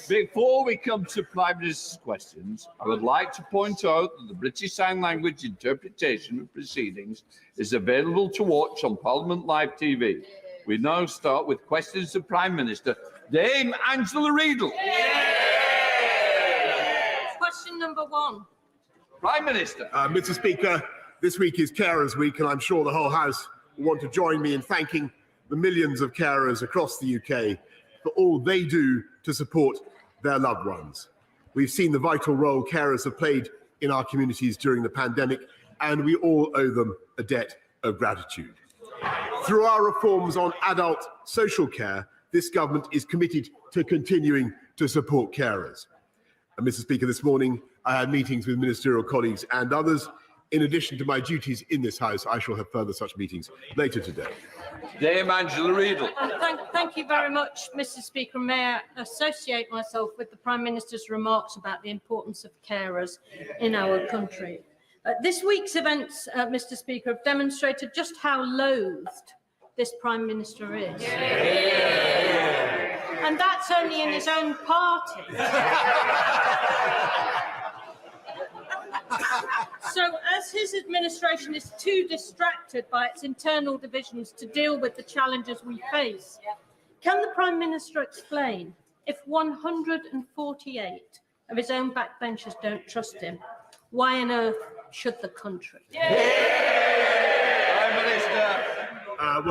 Before we come to Prime Minister's questions, I would like to point out that the British Sign Language interpretation of proceedings is available to watch on Parliament Live TV. We now start with questions to Prime Minister Dame Angela Riedel. Question number 1. Prime Minister. Mr. Speaker, this week is Carers Week, and I'm sure the whole House will want to join me in thanking the millions of carers across the UK for all they do to support their loved ones. We've seen the vital role carers have played in our communities during the pandemic, and we all owe them a debt of gratitude. Through our reforms on adult social care, this government is committed to continuing to support carers. And Mr. Speaker, this morning I had meetings with ministerial colleagues and others. In addition to my duties in this House, I shall have further such meetings later today. Dame Angela Riedel. Thank you very much, Mr. Speaker. May I associate myself with the Prime Minister's remarks about the importance of carers in our country. This week's events, Mr. Speaker, have demonstrated just how loathed this Prime Minister is. And that's only in his own party. So, as his administration is too distracted by its internal divisions to deal with the challenges we face, can the Prime Minister explain if 148 of his own backbenchers don't trust him, why on earth should the country? Prime Minister. I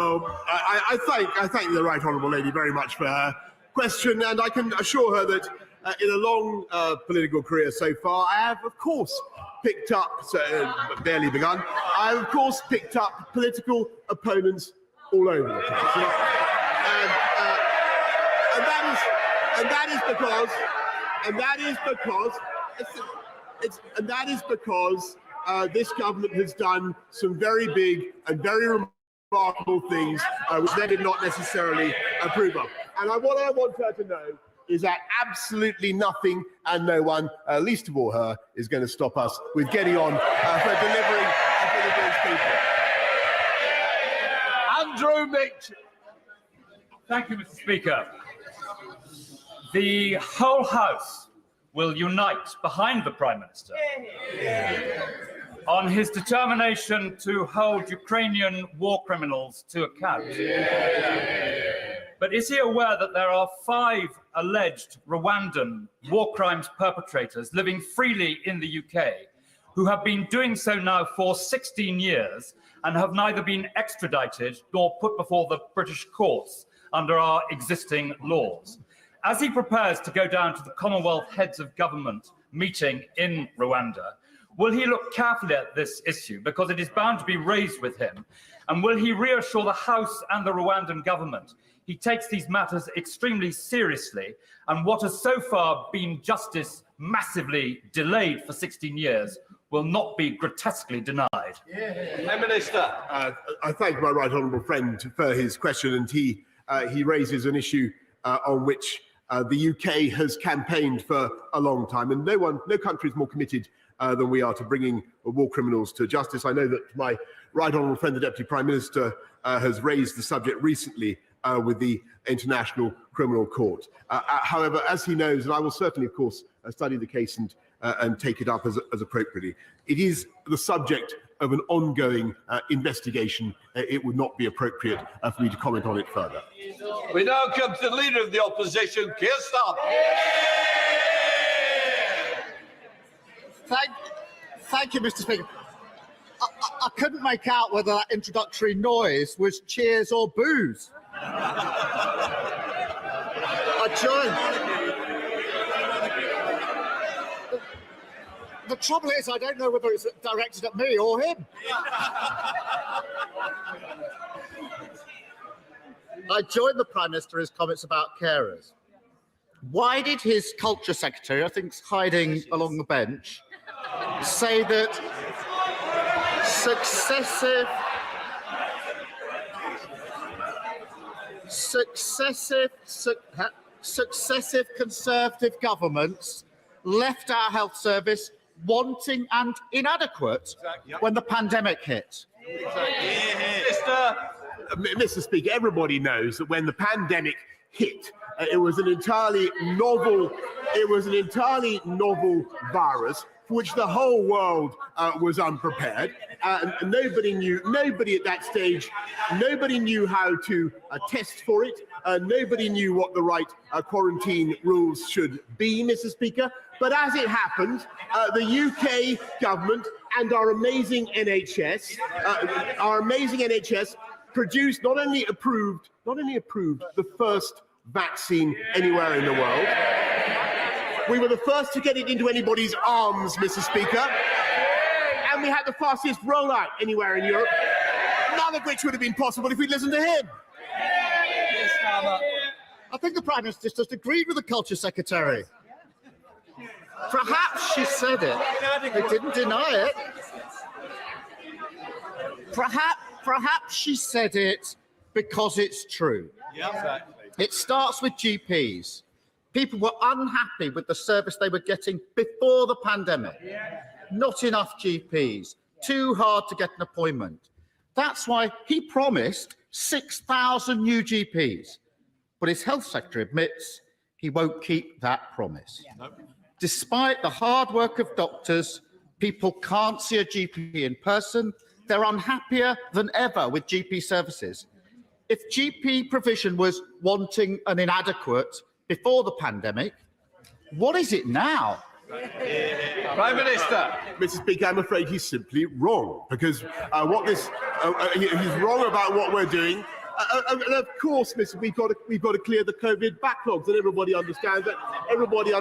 thank the Right Honourable Lady very much for her question, and I can assure her that in a long political career so far, I have, of course, picked up, barely begun, I have, of course, picked up political opponents all over the place. And that is because this government has done some very big and very remarkable things which they did not necessarily approve of. And what I want her to know is that absolutely nothing and no one, least of all her, is going to stop us with getting on for delivering for these people. Andrew Mitchell. Thank you, Mr. Speaker. The whole House will unite behind the Prime Minister on his determination to hold Ukrainian war criminals to account. But is he aware that there are 5 alleged Rwandan war crimes perpetrators living freely in the UK who have been doing so now for 16 years and have neither been extradited nor put before the British courts under our existing laws? As he prepares to go down to the Commonwealth Heads of Government meeting in Rwanda, will he look carefully at this issue because it is bound to be raised with him? And will he reassure the House and the Rwandan government he takes these matters extremely seriously, and what has so far been justice massively delayed for 16 years will not be grotesquely denied? Prime Minister. I thank my right honourable friend for his question, and he raises an issue on which the UK has campaigned for a long time, and no country is more committed than we are to bringing war criminals to justice. I know that my right honourable friend, the Deputy Prime Minister, has raised the subject recently with the International Criminal Court. However, as he knows, and I will certainly, of course, study the case and take it up as appropriately, it is the subject of an ongoing investigation. It would not be appropriate for me to comment on it further. We now come to the Leader of the Opposition, Keir Starmer. Thank you, Mr. Speaker. I couldn't make out whether that introductory noise was cheers or boos. The trouble is, I don't know whether it's directed at me or him. I joined the Prime Minister in his comments about carers. Why did his Culture Secretary, I think hiding along the bench, say that successive Conservative governments left our health service wanting and inadequate when the pandemic hit? Mr. Speaker, everybody knows that when the pandemic hit, it was an entirely novel virus for which the whole world was unprepared. Nobody at that stage, nobody knew how to test for it. Nobody knew what the right quarantine rules should be, Mr. Speaker. But as it happened, the UK government and our amazing NHS produced, not only approved the first vaccine anywhere in the world. We were the first to get it into anybody's arms, Mr. Speaker, and we had the fastest rollout anywhere in Europe, none of which would have been possible if we'd listened to him. I think the Prime Minister just agreed with the Culture Secretary. Perhaps she said it. They didn't deny it. Perhaps she said it because it's true. It starts with GPs. People were unhappy with the service they were getting before the pandemic. Not enough GPs, too hard to get an appointment. That's why he promised 6,000 new GPs. But his health secretary admits he won't keep that promise. Despite the hard work of doctors, people can't see a GP in person. They're unhappier than ever with GP services. If GP provision was wanting and inadequate before the pandemic, what is it now? Prime Minister. Mr. Speaker, I'm afraid he's simply wrong, because he's wrong about what we're doing. And of course, we've got to clear the COVID backlogs, and everybody understands that. Everybody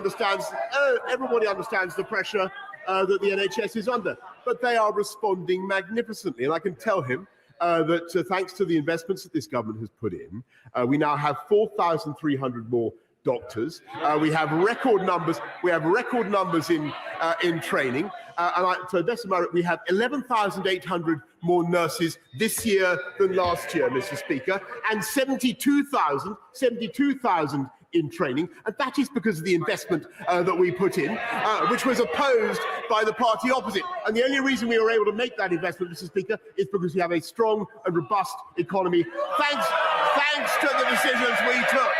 understands the pressure that the NHS is under. But they are responding magnificently, and I can tell him that thanks to the investments that this government has put in, we now have 4,300 more doctors. We have record numbers. We have record numbers in training. To the best of my knowledge, we have 11,800 more nurses this year than last year, Mr. Speaker, and 72,000 in training, and that is because of the investment that we put in, which was opposed by the party opposite. And the only reason we were able to make that investment, Mr. Speaker, is because we have a strong and robust economy, thanks to the decisions we took.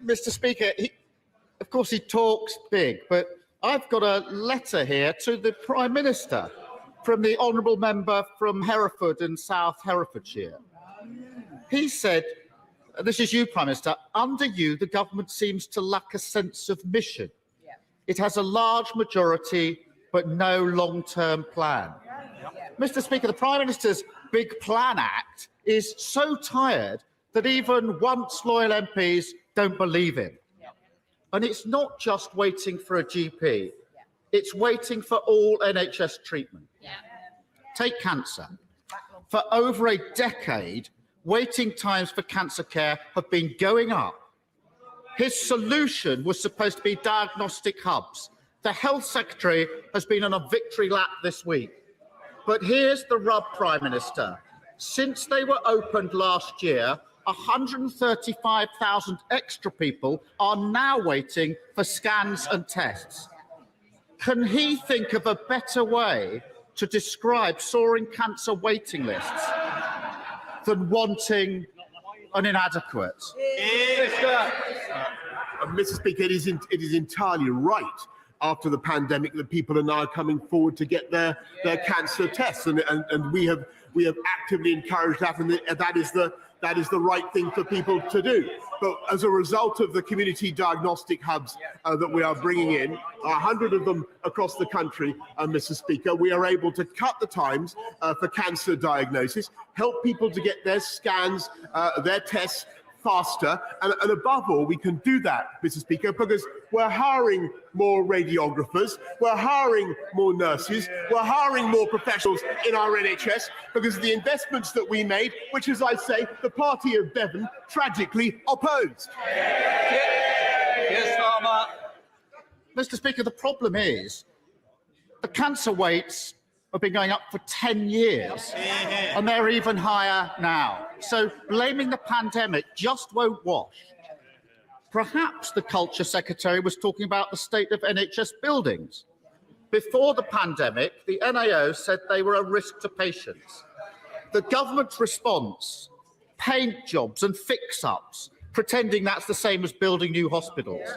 Mr. Speaker, of course he talks big, but I've got a letter here to the Prime Minister from the honourable member from Hereford and South Herefordshire. He said, this is you, Prime Minister, under you, the government seems to lack a sense of mission. It has a large majority, but no long-term plan. Mr. Speaker, the Prime Minister's Big Plan Act is so tired that even once loyal MPs don't believe him. And it's not just waiting for a GP, it's waiting for all NHS treatment. Take cancer. For over a decade, waiting times for cancer care have been going up. His solution was supposed to be diagnostic hubs. The Health Secretary has been on a victory lap this week. But here's the rub, Prime Minister. Since they were opened last year, 135,000 extra people are now waiting for scans and tests. Can he think of a better way to describe soaring cancer waiting lists than wanting an inadequate? Mr. Speaker, it is entirely right after the pandemic that people are now coming forward to get their cancer tests, and we have actively encouraged that, and that is the right thing for people to do. But as a result of the community diagnostic hubs that we are bringing in, 100 of them across the country, Mr. Speaker, we are able to cut the times for cancer diagnosis, help people to get their scans, their tests faster, and above all, we can do that, Mr. Speaker, because we're hiring more radiographers, we're hiring more nurses, we're hiring more professionals in our NHS because of the investments that we made, which, as I say, the party of Bevan tragically opposed. Yes, Farmer. Mr. Speaker, the problem is the cancer rates have been going up for 10 years, and they're even higher now. So blaming the pandemic just won't wash. Perhaps the Culture Secretary was talking about the state of NHS buildings. Before the pandemic, the NAO said they were a risk to patients. The government's response, paint jobs and fix-ups, pretending that's the same as building new hospitals.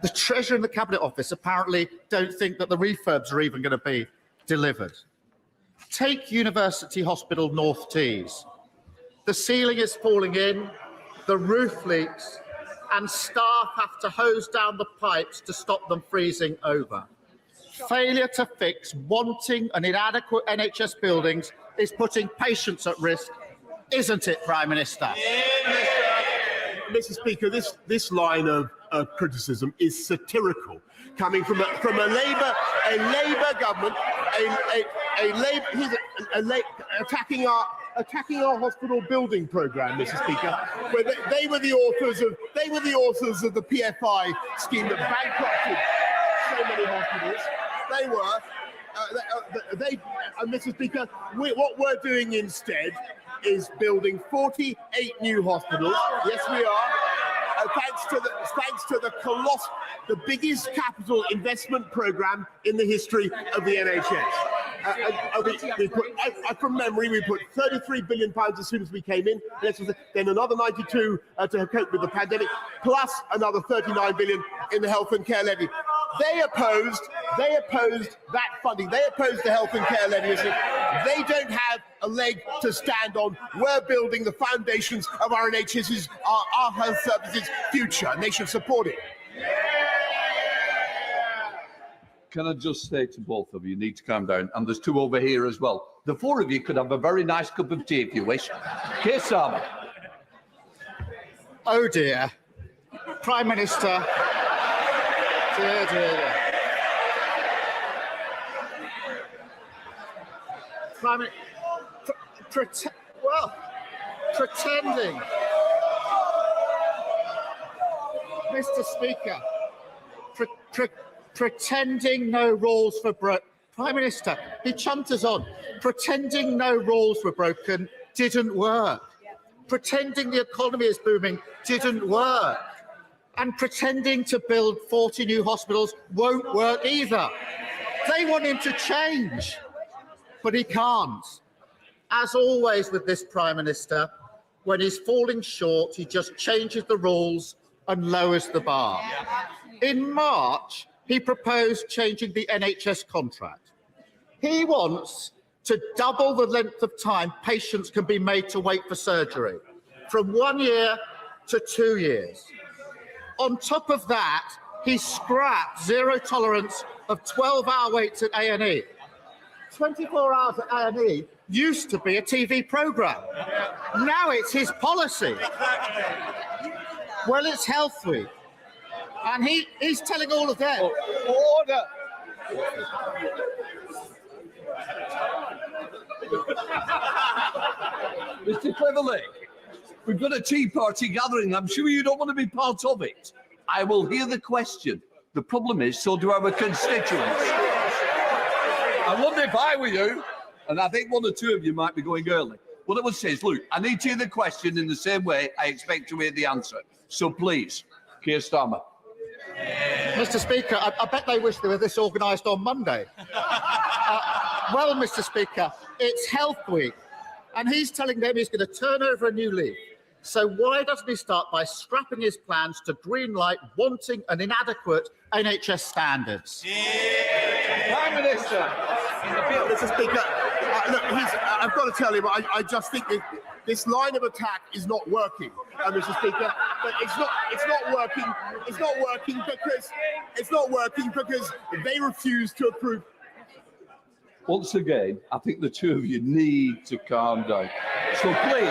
The Treasurer and the Cabinet Office apparently don't think that the refurbs are even going to be delivered. Take University Hospital North Tees. The ceiling is falling in, the roof leaks, and staff have to hose down the pipes to stop them freezing over. Failure to fix wanting and inadequate NHS buildings is putting patients at risk, isn't it, Prime Minister? Mr. Speaker, this line of criticism is satirical, coming from a Labour government, attacking our hospital building programme, Mr. Speaker. Where they were the authors of the PFI scheme that bankrupted so many hospitals. They were. Mr. Speaker, what we're doing instead is building 48 new hospitals. Yes, we are. Thanks to the biggest capital investment programme in the history of the NHS. From memory, we put £33 billion as soon as we came in. Then another 92 to cope with the pandemic, plus another 39 billion in the health and care levy. They opposed that funding. They opposed the health and care levy. They don't have a leg to stand on. We're building the foundations of our NHS's, our health services future, and they should support it. Can I just say to both of you, you need to calm down, and there's two over here as well. The four of you could have a very nice cup of tea if you wish. Keir Starmer. Oh dear. Prime Minister. Dear, dear, dear. Pretending. Mr. Speaker, pretending no rules were broken. Prime Minister, he chunters on. Pretending no rules were broken didn't work. Pretending the economy is booming didn't work. And pretending to build 40 new hospitals won't work either. They want him to change, but he can't. As always with this Prime Minister, when he's falling short, he just changes the rules and lowers the bar. In March, he proposed changing the NHS contract. He wants to double the length of time patients can be made to wait for surgery, from 1 year to 2 years. On top of that, he scrapped zero tolerance of 12-hour waits at A&E. 24 hours at A&E used to be a TV programme. Now it's his policy. Well, it's Health Week. And he's telling all of them. Order. Mr. Cleverly, we've got a tea party gathering. I'm sure you don't want to be part of it. I will hear the question. The problem is, so do our constituents. I wonder if I were you, and I think one or two of you might be going early. What I would say is, look, I need to hear the question in the same way I expect to hear the answer. So please, Keir Starmer. Mr. Speaker, I bet they wish they were this organised on Monday. Well, Mr. Speaker, it's Health Week, and he's telling them he's going to turn over a new leaf. So why doesn't he start by scrapping his plans to greenlight wanting and inadequate NHS standards? Prime Minister. Mr. Speaker, look, I've got to tell you, I just think this line of attack is not working, Mr. Speaker. But it's not working because they refuse to approve. Once again, I think the two of you need to calm down. So please,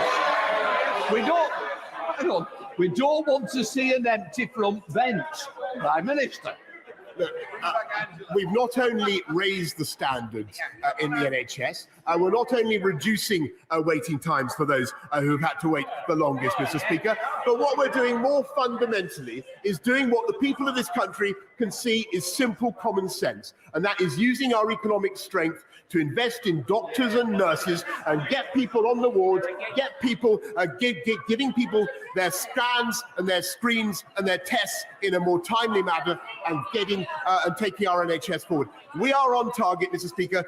we don't want to see an empty front bench, Prime Minister. Look, we've not only raised the standards in the NHS, we're not only reducing waiting times for those who've had to wait the longest, Mr. Speaker, but what we're doing more fundamentally is doing what the people of this country can see is simple common sense, and that is using our economic strength to invest in doctors and nurses and get people on the wards, get people, giving people their scans and their screens and their tests in a more timely manner, and getting investing and taking our NHS forward. We are on target, Mr. Speaker,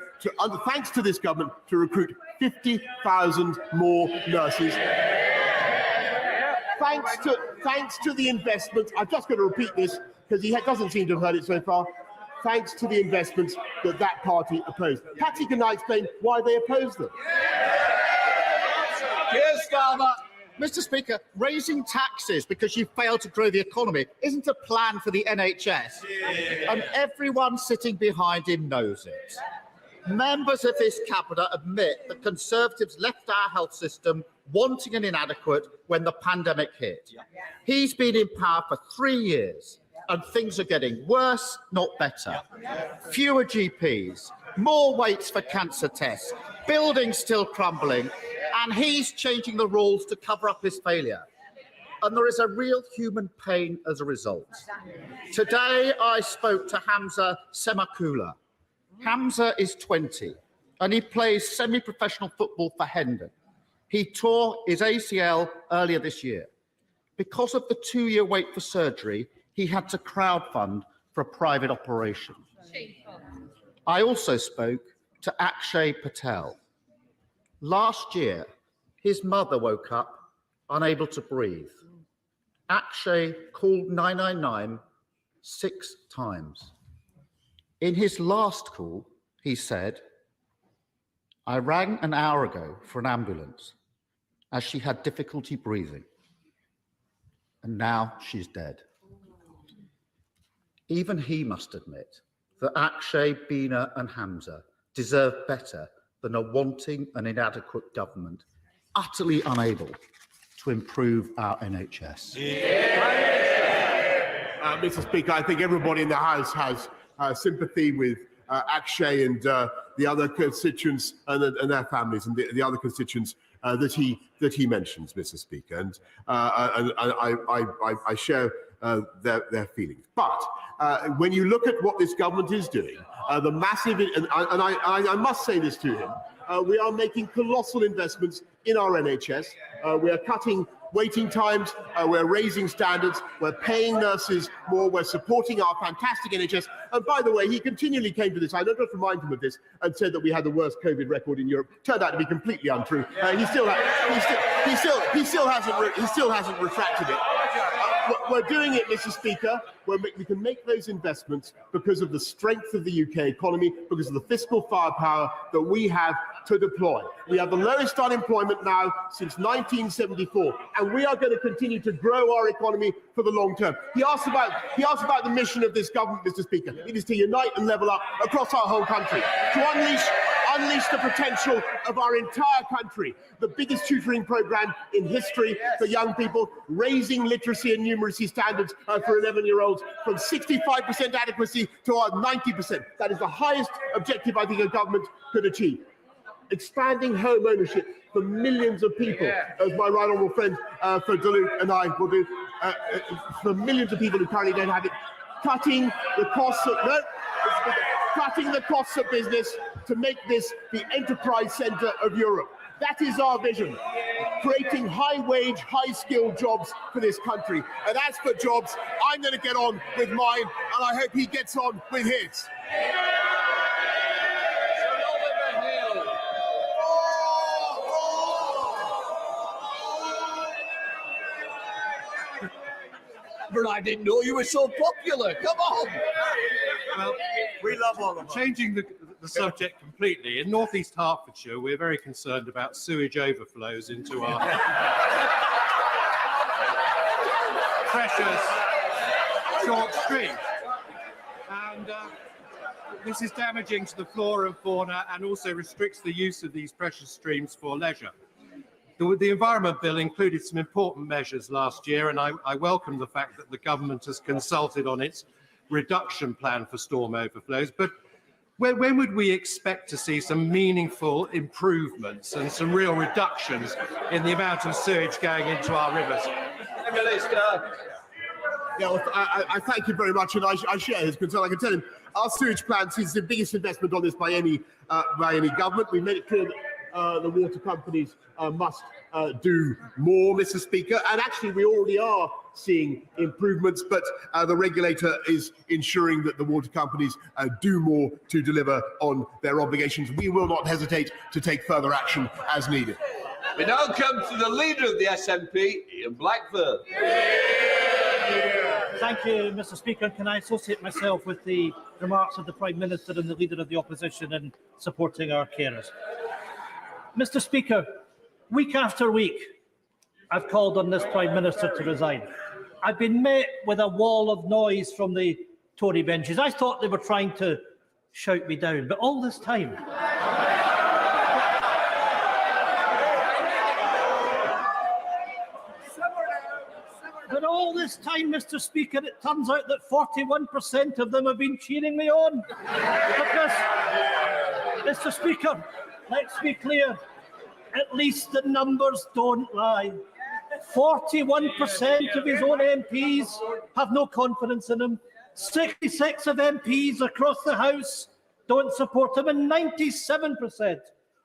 thanks to this government, to recruit 50,000 more nurses. Thanks to the investments, I'm just going to repeat this because he doesn't seem to have heard it so far. Thanks to the investments that party opposed. Patty, can I explain why they opposed them? Yes, Father. Mr. Speaker, raising taxes because you failed to grow the economy isn't a plan for the NHS, and everyone sitting behind him knows it. Members of this cabinet admit that Conservatives left our health system wanting and inadequate when the pandemic hit. He's been in power for 3 years, and things are getting worse, not better. Fewer GPs, more waits for cancer tests, buildings still crumbling, and he's changing the rules to cover up his failure. And there is a real human pain as a result. Today, I spoke to Hamza Semakula. Hamza is 20, and he plays semi-professional football for Hendon. He tore his ACL earlier this year. Because of the 2-year wait for surgery, he had to crowdfund for a private operation. I also spoke to Akshay Patel. Last year, his mother woke up unable to breathe. Akshay called 999 6 times. In his last call, he said, "I rang an hour ago for an ambulance as she had difficulty breathing, and now she's dead." Even he must admit that Akshay, Bina and Hamza deserve better than a wanting and inadequate government utterly unable to improve our NHS. Mr. Speaker, I think everybody in the House has sympathy with Akshay and the other constituents and their families and the other constituents that he mentions, Mr. Speaker, and I share their feelings. But when you look at what this government is doing, the massive, and I must say this to him, we are making colossal investments in our NHS. We are cutting waiting times, we're raising standards, we're paying nurses more, we're supporting our fantastic NHS. And by the way, he continually came to this, I don't just remind him of this, and said that we had the worst COVID record in Europe. Turned out to be completely untrue. He still hasn't retracted it. We're doing it, Mr. Speaker. We can make those investments because of the strength of the UK economy, because of the fiscal firepower that we have to deploy. We have the lowest unemployment now since 1974, and we are going to continue to grow our economy for the long term. He asked about the mission of this government, Mr. Speaker. It is to unite and level up across our whole country, to unleash the potential of our entire country. The biggest tutoring program in history for young people, raising literacy and numeracy standards for 11-year-olds from 65% adequacy to 90%. That is the highest objective I think a government could achieve. Expanding home ownership for millions of people, as my right honourable friend for Duluth and I will do, for millions of people who currently don't have it. Cutting the costs of business to make this the enterprise centre of Europe. That is our vision, creating high-wage, high-skilled jobs for this country. And as for jobs, I'm going to get on with mine, and I hope he gets on with his. But I didn't know you were so popular. Come on. Well, we love all of them. Changing the subject completely, in North East Hertfordshire, we're very concerned about sewage overflows into our precious short streams. And this is damaging to the flora and fauna and also restricts the use of these precious streams for leisure. The Environment Bill included some important measures last year, and I welcome the fact that the government has consulted on its reduction plan for storm overflows. But when would we expect to see some meaningful improvements and some real reductions in the amount of sewage going into our rivers? Yeah, well, I thank you very much, and I share his concern. I can tell him our sewage plans is the biggest investment on this by any government. We made it clear that the water companies must do more, Mr. Speaker, and actually we already are seeing improvements, but the regulator is ensuring that the water companies do more to deliver on their obligations. We will not hesitate to take further action as needed. We now come to the leader of the SNP, Ian Blackford. Thank you, Mr. Speaker. Can I associate myself with the remarks of the Prime Minister and the Leader of the Opposition in supporting our carers? Mr. Speaker, week after week, I've called on this Prime Minister to resign. I've been met with a wall of noise from the Tory benches. I thought they were trying to shout me down, but all this time, Mr. Speaker, it turns out that 41% of them have been cheering me on. Because, Mr. Speaker, let's be clear, at least the numbers don't lie. 41% of his own MPs have no confidence in him. 66 of MPs across the House don't support him, and 97%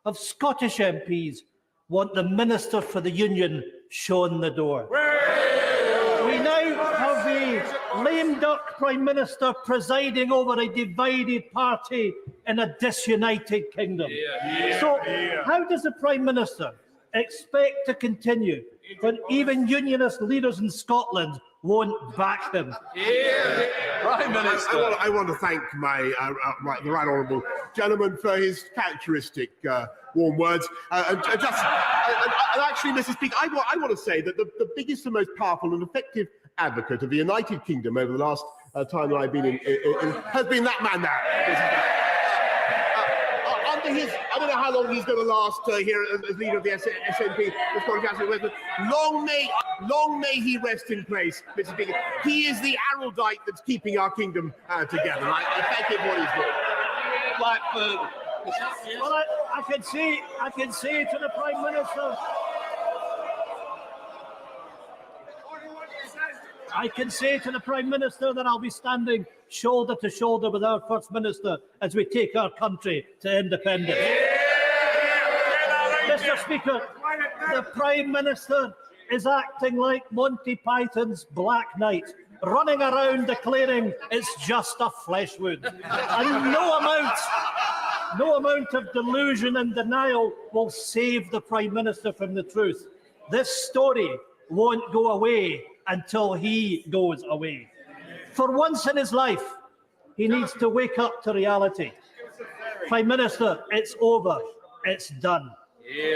of Scottish MPs want the Minister for the Union shown the door. We now have a lame duck Prime Minister presiding over a divided party in a disunited kingdom. So how does the Prime Minister expect to continue when even unionist leaders in Scotland won't back him? Prime Minister. I want to thank the right honourable gentleman for his characteristic warm words. And actually, Mr. Speaker, I want to say that the biggest and most powerful and effective advocate of the United Kingdom over the last time that I've been in has been that man there. Under his, I don't know how long he's going to last here as leader of the SNP. Long may he rest in place, Mr. Speaker. He is the Araldite that's keeping our kingdom together. I thank him for what he's doing. Blackford. Well, I can say to the Prime Minister, I can say to the Prime Minister that I'll be standing shoulder to shoulder with our First Minister as we take our country to independence. Mr. Speaker, the Prime Minister is acting like Monty Python's Black Knight, running around declaring it's just a flesh wound. And no amount of delusion and denial will save the Prime Minister from the truth. This story won't go away until he goes away. For once in his life, he needs to wake up to reality. Prime Minister, it's over. It's done.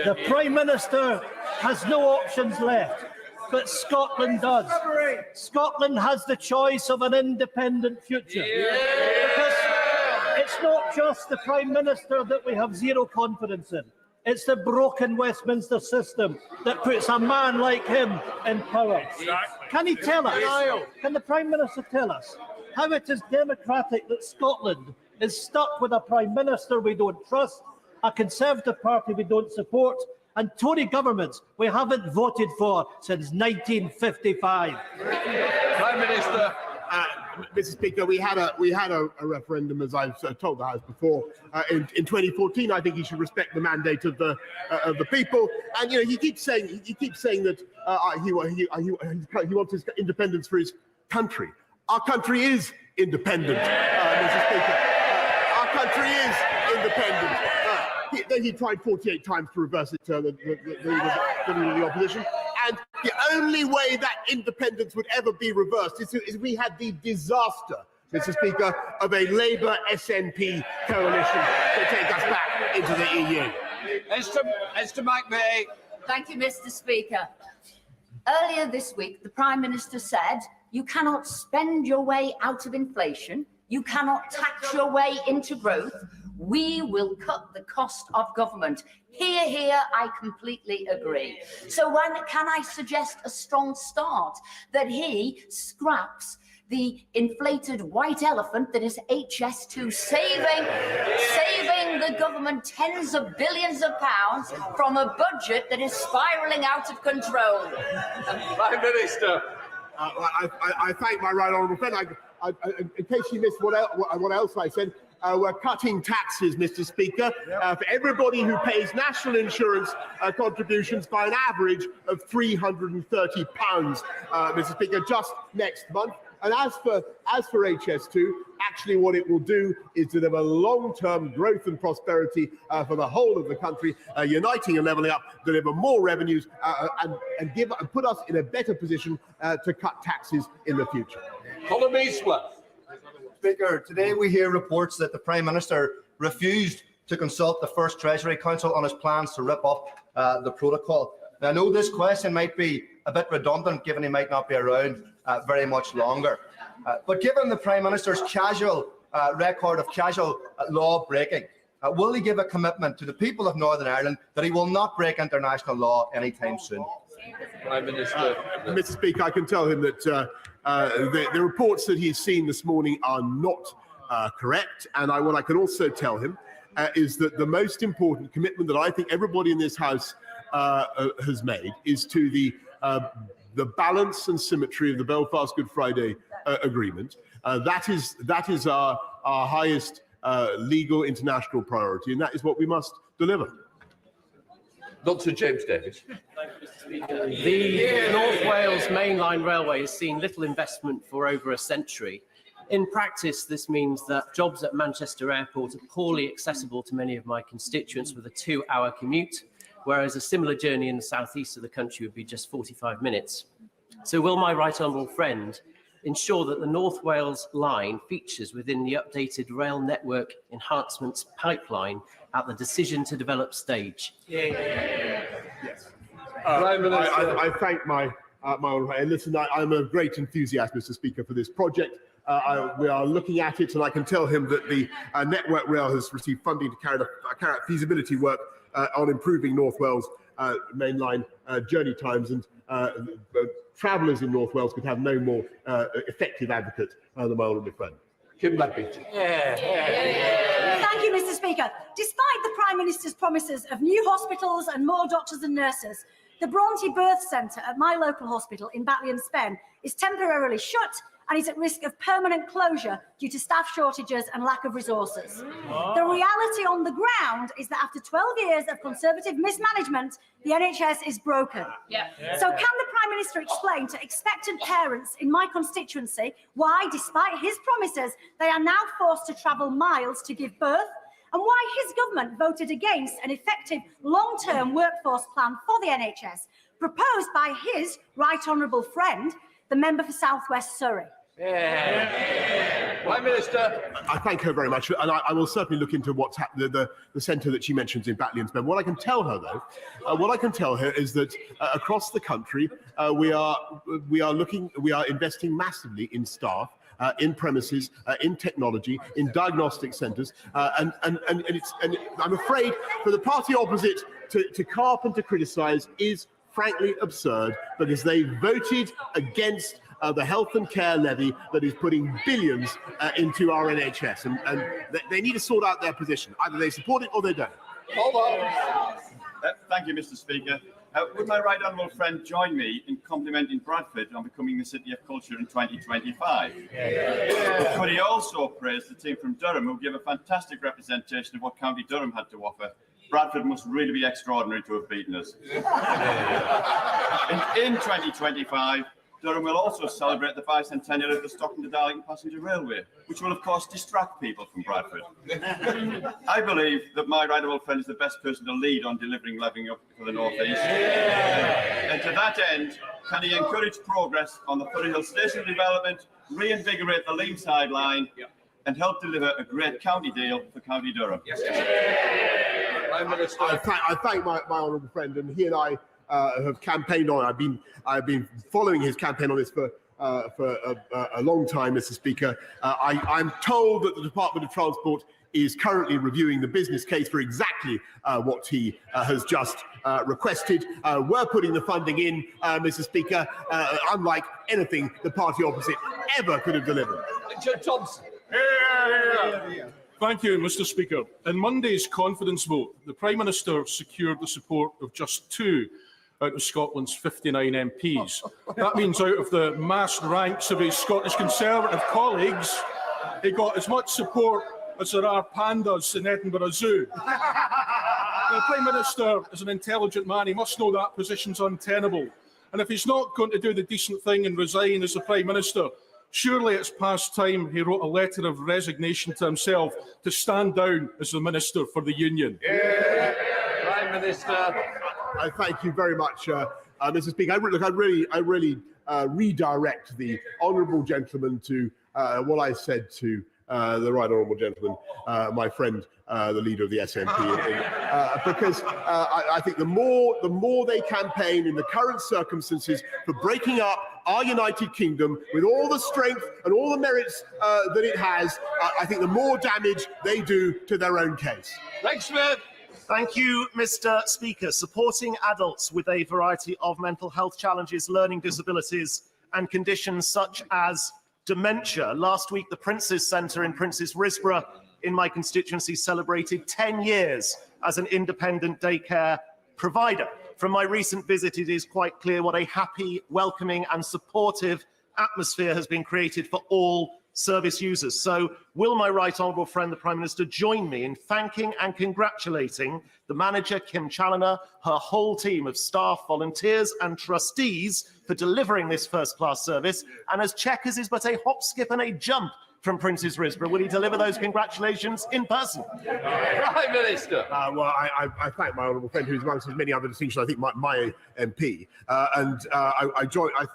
The Prime Minister has no options left, but Scotland does. Scotland has the choice of an independent future. Because it's not just the Prime Minister that we have zero confidence in. It's the broken Westminster system that puts a man like him in power. Can he tell us, can the Prime Minister tell us how it is democratic that Scotland is stuck with a Prime Minister we don't trust, a Conservative Party we don't support, and Tory governments we haven't voted for since 1955? Prime Minister. Mr. Speaker, we had a referendum, as I've told the House before, in 2014. I think he should respect the mandate of the people. And he keeps saying that he wants his independence for his country. Our country is independent, Mr. Speaker. Our country is independent. Then he tried 48 times to reverse it, the leader of the opposition. And the only way that independence would ever be reversed is we had the disaster, Mr. Speaker, of a Labour SNP coalition to take us back into the EU. Esther McVey. Thank you, Mr. Speaker. Earlier this week, the Prime Minister said, you cannot spend your way out of inflation, you cannot tax your way into growth, we will cut the cost of government. Here, I completely agree. So when can I suggest a strong start that he scraps the inflated white elephant that is HS2, saving the government tens of billions of pounds from a budget that is spiralling out of control? Prime Minister. I thank my right honourable friend. In case you missed what else I said, we're cutting taxes, Mr. Speaker, for everybody who pays national insurance contributions by an average of £330, Mr. Speaker, just next month. And as for HS2, actually what it will do is deliver long-term growth and prosperity for the whole of the country, uniting and levelling up, deliver more revenues and put us in a better position to cut taxes in the future. Colin Eastworth. Speaker, today we hear reports that the Prime Minister refused to consult the First Treasury Council on his plans to rip up the protocol. Now, I know this question might be a bit redundant given he might not be around very much longer. But given the Prime Minister's casual record of casual law breaking, will he give a commitment to the people of Northern Ireland that he will not break international law anytime soon? Prime Minister. Mr. Speaker, I can tell him that the reports that he's seen this morning are not correct. And what I can also tell him is that the most important commitment that I think everybody in this House has made is to the balance and symmetry of the Belfast Good Friday Agreement. That is our highest legal international priority, and that is what we must deliver. Dr. James Davis. The North Wales Mainline Railway has seen little investment for over a century. In practice, this means that jobs at Manchester Airport are poorly accessible to many of my constituents with a 2-hour commute, whereas a similar journey in the southeast of the country would be just 45 minutes. So will my right honourable friend ensure that the North Wales line features within the updated rail network enhancements pipeline at the decision to develop stage? Yes. I thank my honourable friend. Listen, I'm a great enthusiast, Mr. Speaker, for this project. We are looking at it, and I can tell him that the Network Rail has received funding to carry out feasibility work on improving North Wales mainline journey times, and travellers in North Wales could have no more effective advocate than my honourable friend. Kim Leppich. Thank you, Mr. Speaker. Despite the Prime Minister's promises of new hospitals and more doctors and nurses, the Bronte Birth Centre at my local hospital in Batley and Spen is temporarily shut and is at risk of permanent closure due to staff shortages and lack of resources. The reality on the ground is that after 12 years of Conservative mismanagement, the NHS is broken. So can the Prime Minister explain to expectant parents in my constituency why, despite his promises, they are now forced to travel miles to give birth, and why his government voted against an effective long-term workforce plan for the NHS, proposed by his right honourable friend, the member for South West Surrey? Prime Minister. I thank her very much, and I will certainly look into what's happened, the centre that she mentions in Batley and Spen. What I can tell her, though, is that across the country we are investing massively in staff, in premises, in technology, in diagnostic centres, and I'm afraid for the party opposite to carp and to criticise is frankly absurd, because they voted against the health and care levy that is putting billions into our NHS, and they need to sort out their position. Either they support it or they don't. Hold on. Thank you, Mr. Speaker. Would my right honourable friend join me in complimenting Bradford on becoming the City of Culture in 2025? But he also praised the team from Durham, who gave a fantastic representation of what County Durham had to offer. Bradford must really be extraordinary to have beaten us. In 2025, Durham will also celebrate the bicentennial of the Stockton to Darlington Passenger Railway, which will, of course, distract people from Bradford. I believe that my right honourable friend is the best person to lead on delivering levelling up for the North East. And to that end, can he encourage progress on the Footy Hill Station development, reinvigorate the Leamside line, and help deliver a great county deal for County Durham? I thank my honourable friend, and he and I have campaigned on. I've been following his campaign on this for a long time, Mr. Speaker. I'm told that the Department of Transport is currently reviewing the business case for exactly what he has just requested. We're putting the funding in, Mr. Speaker, unlike anything the party opposite ever could have delivered. Richard Thompson. Thank you, Mr. Speaker. In Monday's confidence vote, the Prime Minister secured the support of just 2 out of Scotland's 59 MPs. That means out of the massed ranks of his Scottish Conservative colleagues, he got as much support as there are pandas in Edinburgh Zoo. The Prime Minister is an intelligent man. He must know that position's untenable. And if he's not going to do the decent thing and resign as the Prime Minister, surely it's past time he wrote a letter of resignation to himself to stand down as the Minister for the Union. Yeah. Prime Minister. I thank you very much, Mr. Speaker. I really redirect the honourable gentleman to what I said to the right honourable gentleman, my friend, the leader of the SNP, because I think the more they campaign in the current circumstances for breaking up our United Kingdom with all the strength and all the merits that it has, I think the more damage they do to their own case. Thanks, Smith. Thank you, Mr. Speaker. Supporting adults with a variety of mental health challenges, learning disabilities, and conditions such as dementia. Last week, the Prince's Centre in Prince's Risborough in my constituency celebrated 10 years as an independent daycare provider. From my recent visit, it is quite clear what a happy, welcoming and supportive atmosphere has been created for all service users. So will my right honourable friend, the Prime Minister, join me in thanking and congratulating the manager, Kim Challoner, her whole team of staff, volunteers and trustees for delivering this first-class service? And as Chequers is but a hop, skip and a jump from Prince's Risborough, will he deliver those congratulations in person? Prime Minister. Well, I thank my honourable friend, who's amongst his many other distinctions, I think my MP. I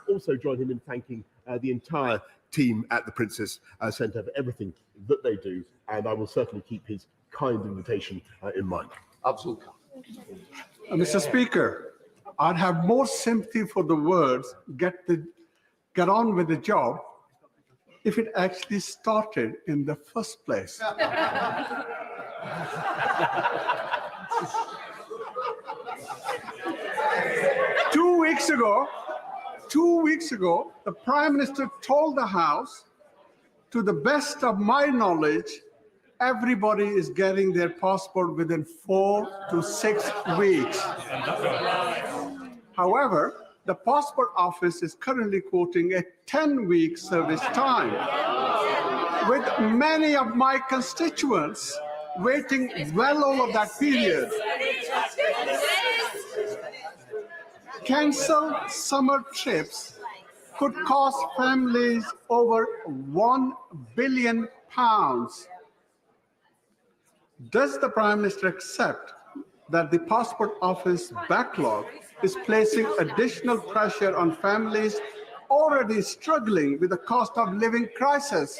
also join him in thanking the entire team at the Prince's Centre for everything that they do, and I will certainly keep his kind invitation in mind. Absolutely. Mr. Speaker, I'd have more sympathy for the words get on with the job if it actually started in the first place. 2 weeks ago, 2 weeks ago, the Prime Minister told the House, to the best of my knowledge, everybody is getting their passport within 4 to 6 weeks. However, the Passport Office is currently quoting a 10-week service time, with many of my constituents waiting well over that period. Cancelled summer trips could cost families over £1 billion. Does the Prime Minister accept that the Passport Office backlog is placing additional pressure on families already struggling with the cost of living crisis?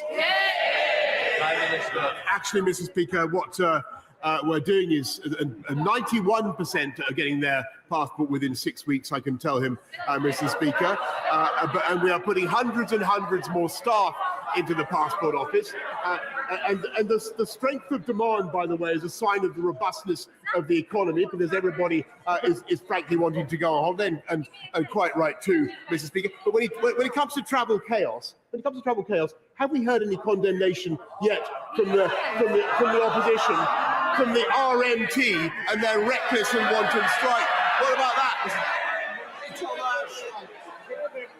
Actually, Mr. Speaker, what we're doing is 91% are getting their passport within 6 weeks, I can tell him, Mr. Speaker. And we are putting hundreds and hundreds more staff into the Passport Office. And the strength of demand, by the way, is a sign of the robustness of the economy, because everybody is frankly wanting to go on holiday, and quite right too, Mr. Speaker. But when it comes to travel chaos, have we heard any condemnation yet from the opposition, from the RMT and their reckless and wanton strike? What about that?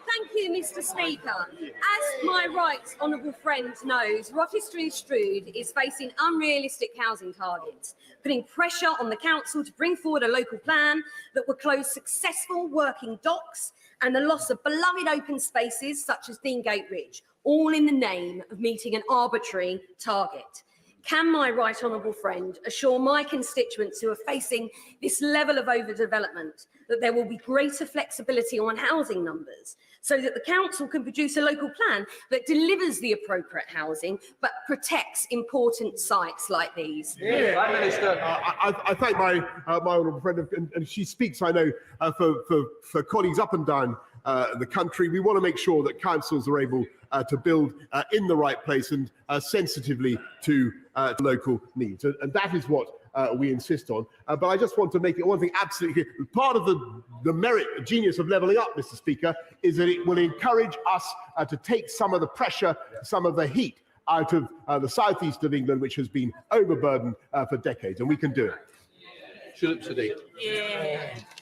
Thank you, Mr. Speaker. As my right honourable friend knows, Rothesay Strood is facing unrealistic housing targets, putting pressure on the council to bring forward a local plan that will close successful working docks and the loss of beloved open spaces such as Deangate Ridge, all in the name of meeting an arbitrary target. Can my right honourable friend assure my constituents who are facing this level of overdevelopment that there will be greater flexibility on housing numbers so that the council can produce a local plan that delivers the appropriate housing but protects important sites like these? Prime Minister. I thank my honourable friend, and she speaks, I know, for colleagues up and down the country. We want to make sure that councils are able to build in the right place and sensitively to local needs. And that is what we insist on. But I just want to make it one thing absolutely clear. Part of the merit, genius of levelling up, Mr. Speaker, is that it will encourage us to take some of the pressure, some of the heat out of the southeast of England, which has been overburdened for decades, and we can do it.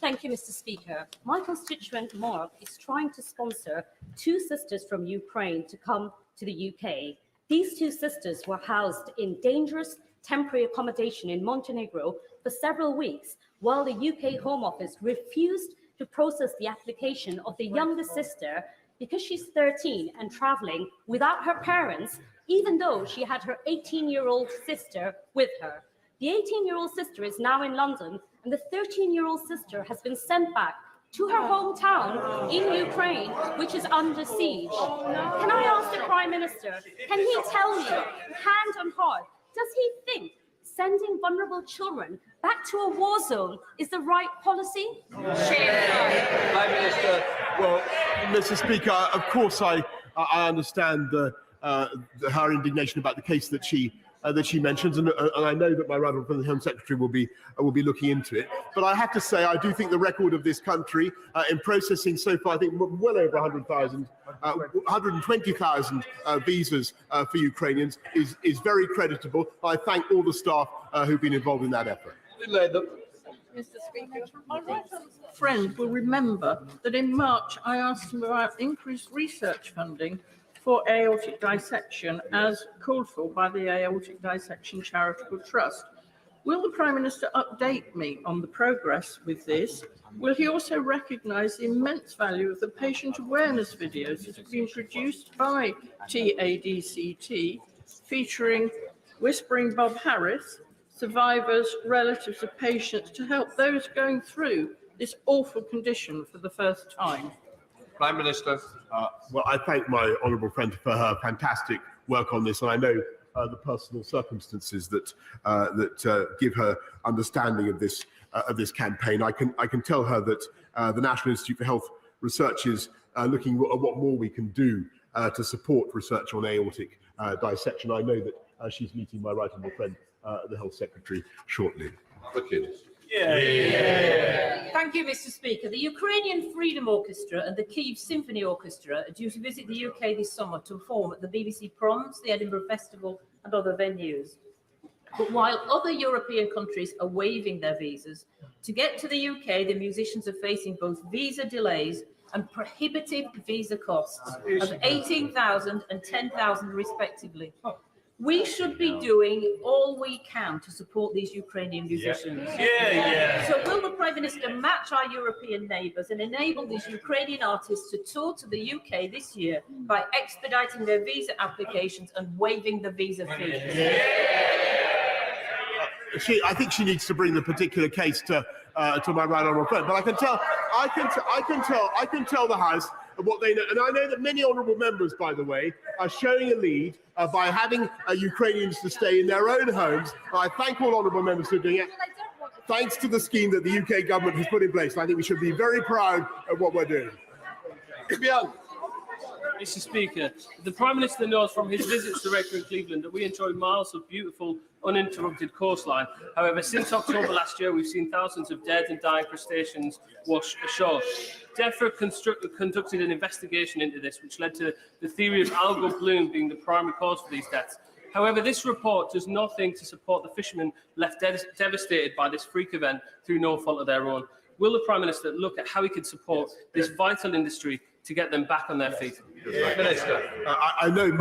Thank you, Mr. Speaker. My constituent Mark is trying to sponsor 2 sisters from Ukraine to come to the UK These two sisters were housed in dangerous temporary accommodation in Montenegro for several weeks, while the UK Home Office refused to process the application of the youngest sister because she's 13 and travelling without her parents, even though she had her 18-year-old sister with her. The 18-year-old sister is now in London, and the 13-year-old sister has been sent back to her hometown in Ukraine, which is under siege. Can I ask the Prime Minister, can he tell me, hand on heart, does he think sending vulnerable children back to a war zone is the right policy? Prime Minister. Well, Mr. Speaker, of course I understand her indignation about the case that she mentions, and I know that my right honourable friend, the Home Secretary, will be looking into it. But I have to say, I do think the record of this country in processing so far, I think well over 120,000 visas for Ukrainians is very creditable. I thank all the staff who've been involved in that effort. Mr. Speaker, my right friend will remember that in March I asked him about increased research funding for aortic dissection as called for by the Aortic Dissection Charitable Trust. Will the Prime Minister update me on the progress with this? Will he also recognise the immense value of the patient awareness videos that have been produced by TADCT featuring Whispering Bob Harris, survivors, relatives of patients, to help those going through this awful condition for the first time? Prime Minister. Well, I thank my honourable friend for her fantastic work on this, and I know the personal circumstances that give her understanding of this campaign. I can tell her that the National Institute for Health Research is looking at what more we can do to support research on aortic dissection. I know that she's meeting my right honourable friend, the Health Secretary, shortly. Thank you, Mr. Speaker. The Ukrainian Freedom Orchestra and the Kyiv Symphony Orchestra are due to visit the UK this summer to perform at the BBC Proms, the Edinburgh Festival and other venues. But while other European countries are waiving their visas, to get to the UK, the musicians are facing both visa delays and prohibitive visa costs of 18,000 and 10,000 respectively. We should be doing all we can to support these Ukrainian musicians. So will the Prime Minister match our European neighbours and enable these Ukrainian artists to tour to the UK this year by expediting their visa applications and waiving the visa fees? I think she needs to bring the particular case to my right honourable friend. But I can tell the House what they know, and I know that many honourable members, by the way, are showing a lead by having Ukrainians to stay in their own homes. I thank all honourable members for doing it, thanks to the scheme that the UK government has put in place. I think we should be very proud of what we're doing. Mr. Speaker, the Prime Minister knows from his visits to Redcar and Cleveland that we enjoy miles of beautiful, uninterrupted coastline. However, since October last year, we've seen thousands of dead and dying crustaceans wash ashore. DEFRA conducted an investigation into this, which led to the theory of algal bloom being the primary cause for these deaths. However, this report does nothing to support the fishermen left devastated by this freak event through no fault of their own. Will the Prime Minister look at how he could support this vital industry to get them back on their feet? Minister, I know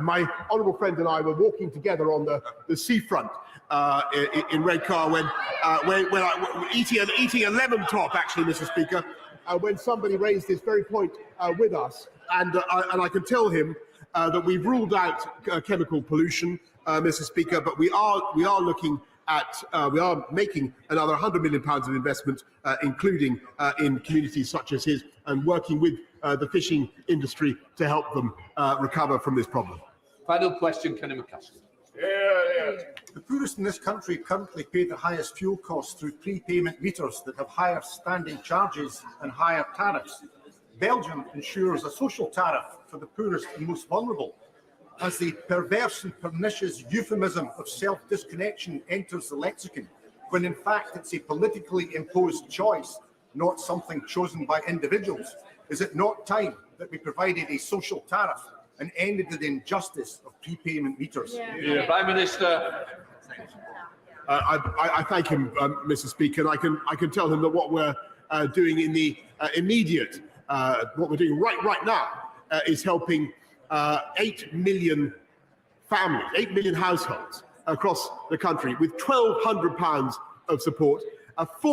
my honourable friend and I were walking together on the seafront in Redcar when eating a lemon top, actually, Mr. Speaker, when somebody raised this very point with us, and I can tell him that we've ruled out chemical pollution, Mr. Speaker, but we are looking at we are making another £100 million of investment, including in communities such as his, and working with the fishing industry to help them recover from this problem. Final question, Kenny McCaskill. The poorest in this country currently pay the highest fuel costs through prepayment meters that have higher standing charges and higher tariffs. Belgium ensures a social tariff for the poorest and most vulnerable. As the perverse and pernicious euphemism of self-disconnection enters the lexicon, when in fact it's a politically imposed choice, not something chosen by individuals, is it not time that we provided a social tariff and ended the injustice of prepayment meters? Prime Minister. I thank him, Mr. Speaker, and I can tell him that what we're doing in the immediate, what we're doing right now, is helping 8 million families, 8 million households across the country with £1,200 of support, an extra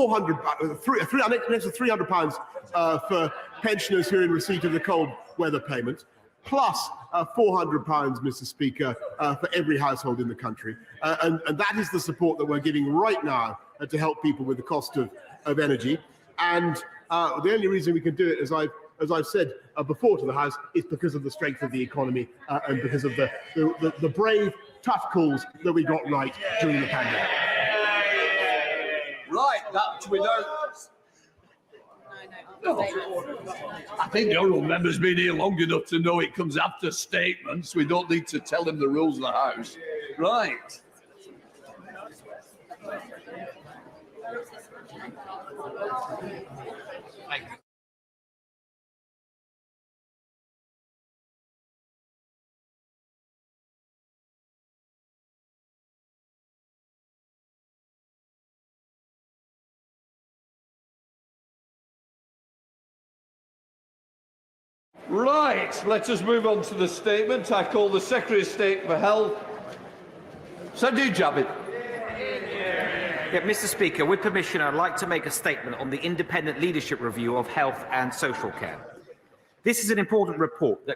£300 for pensioners who are in receipt of the cold weather payment, plus £400, Mr. Speaker, for every household in the country. And that is the support that we're giving right now to help people with the cost of energy. And the only reason we can do it, as I've said before to the House, is because of the strength of the economy and because of the brave, tough calls that we got right during the pandemic. Right, that we know. I think the honourable member's been here long enough to know it comes after statements. We don't need to tell him the rules of the House. Right. Right, let us move on to the statement. I call the Secretary of State for Health, Sajid Javid. Yeah, Mr. Speaker, with permission, I'd like to make a statement on the independent leadership review of health and social care. This is an important report that